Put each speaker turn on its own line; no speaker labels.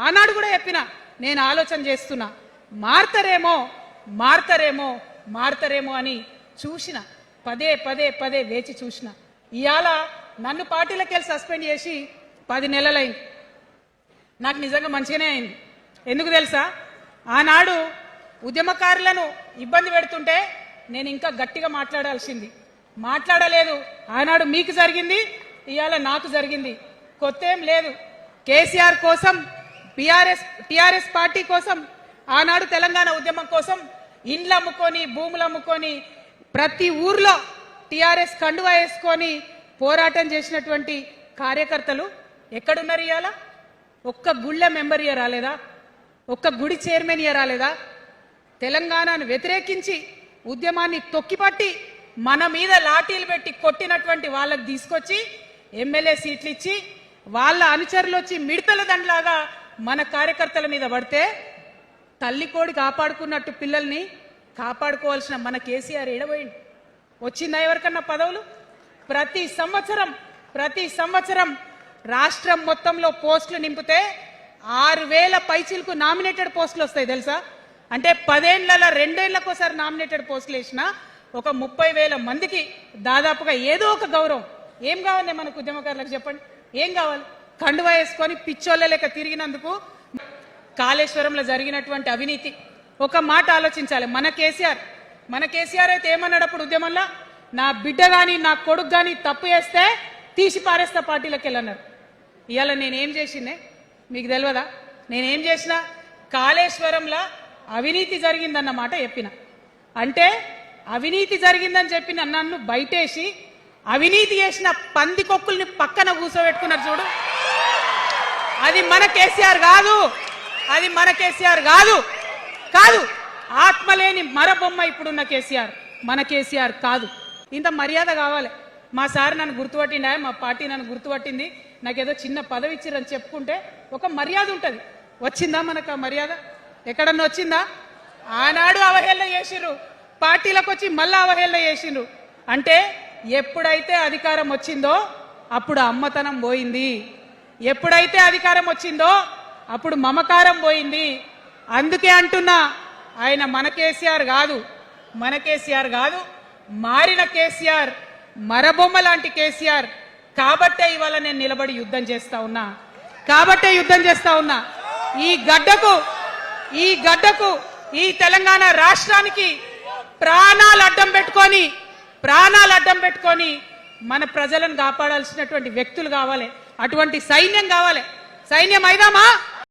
ఆనాడు కూడా చెప్పిన నేను ఆలోచన చేస్తున్నా మారతారేమో మారతారేమో మారతారేమో అని చూసిన పదే పదే పదే వేచి చూసిన ఇవాళ నన్ను పార్టీలకు వెళ్ళి సస్పెండ్ చేసి 10 నెలలైంది నాకు నిజంగా మంచిగానే అయింది ఎందుకు తెలుసా ఆనాడు ఉద్యమకారులను ఇబ్బంది పెడుతుంటే నేను ఇంకా గట్టిగా మాట్లాడాల్సింది మాట్లాడలేదు ఆనాడు మీకు జరిగింది ఇవాళ నాకు జరిగింది కొత్త ఏం లేదు కేసీఆర్ కోసం టిఆర్ఎస్ పార్టీ కోసం ఆనాడు తెలంగాణ ఉద్యమం కోసం ఇండ్లు అమ్ముకొని భూములు అమ్ముకొని ప్రతి ఊర్లో టిఆర్ఎస్ కండువా వేసుకొని పోరాటం చేసినటువంటి కార్యకర్తలు ఎక్కడున్నారు ఇవాళ ఒక్క గుళ్ళ మెంబర్ ఇయర్ రాలేదా ఒక్క గుడి చైర్మన్ ఇయర్ రాలేదా తెలంగాణను వ్యతిరేకించి ఉద్యమాన్ని తొక్కిపట్టి మన మీద లాఠీలు పెట్టి కొట్టినటువంటి వాళ్ళకి తీసుకొచ్చి ఎమ్మెల్యే సీట్లు ఇచ్చి వాళ్ళ అనుచరులు వచ్చి మిడతల దండలాగా మన కార్యకర్తల మీద పడితే తల్లి కోడి కాపాడుకున్నట్టు పిల్లల్ని కాపాడుకోవాల్సిన మన కేసీఆర్ ఏడబోయింది వచ్చిందా ఎవరికన్నా పదవులు ప్రతి సంవత్సరం రాష్ట్రం మొత్తంలో పోస్టులు నింపితే 6,000 పైచీలకు నామినేటెడ్ పోస్టులు వస్తాయి తెలుసా అంటే 10 ఏళ్ల 2 ఏళ్లకోసారి నామినేటెడ్ పోస్టులు వేసినా ఒక 30,000 మందికి దాదాపుగా ఏదో ఒక గౌరవం ఏం కావాలి మనకు ఉద్యమకారులకు చెప్పండి ఏం కావాలి కండువా వేసుకొని పిచ్చోళ్ళ లెక్క తిరిగినందుకు కాళేశ్వరంలో జరిగినటువంటి అవినీతి ఒక మాట ఆలోచించాలి మన కేసీఆర్ అయితే ఏమన్నాడు అప్పుడు ఉద్యమంలో నా బిడ్డ గాని నా కొడుకు గాని తప్పు చేస్తే తీసి పారేస్తా పార్టీలకు వెళ్ళన్నారు ఇవాళ నేనేం చేసిందే మీకు తెలియదా నేనేం చేసిన కాళేశ్వరంలో అవినీతి జరిగిందన్నమాట చెప్పిన అంటే అవినీతి జరిగిందని చెప్పిన నన్ను బయటేసి అవినీతి చేసిన పందికొక్కుల్ని పక్కన కూర్చోబెట్టుకున్నారు చూడు అది మన కేసీఆర్ కాదు ఆత్మలేని మరబొమ్మ ఇప్పుడున్న కేసీఆర్ మన కేసీఆర్ కాదు ఇంత మర్యాద కావాలి మా సార్ నన్ను గుర్తుపట్టిండా మా పార్టీ నన్ను గుర్తుపట్టింది నాకేదో చిన్న పదవి ఇచ్చిరని చెప్పుకుంటే ఒక మర్యాద ఉంటుంది వచ్చిందా మనకు ఆ మర్యాద ఎక్కడన్నా వచ్చిందా ఆనాడు అవహేళన చేసిర్రు పార్టీలకు వచ్చి మళ్ళా అవహేళన చేసిండ్రు అంటే ఎప్పుడైతే అధికారం వచ్చిందో అప్పుడు అమ్మతనం పోయింది ఎప్పుడైతే అధికారం వచ్చిందో అప్పుడు మమకారం పోయింది అందుకే అంటున్నా ఆయన మన కేసీఆర్ కాదు మారిన కేసీఆర్ మరబొమ్మ లాంటి కేసీఆర్ కాబట్టే ఇవాళ నేను నిలబడి యుద్ధం చేస్తా ఉన్నా ఈ గడ్డకు ఈ తెలంగాణ రాష్ట్రానికి ప్రాణాలు అడ్డం పెట్టుకొని మన ప్రజలను కాపాడాల్సినటువంటి వ్యక్తులు కావాలి అటువంటి సైన్యం కావాలి సైన్యం అయిదామా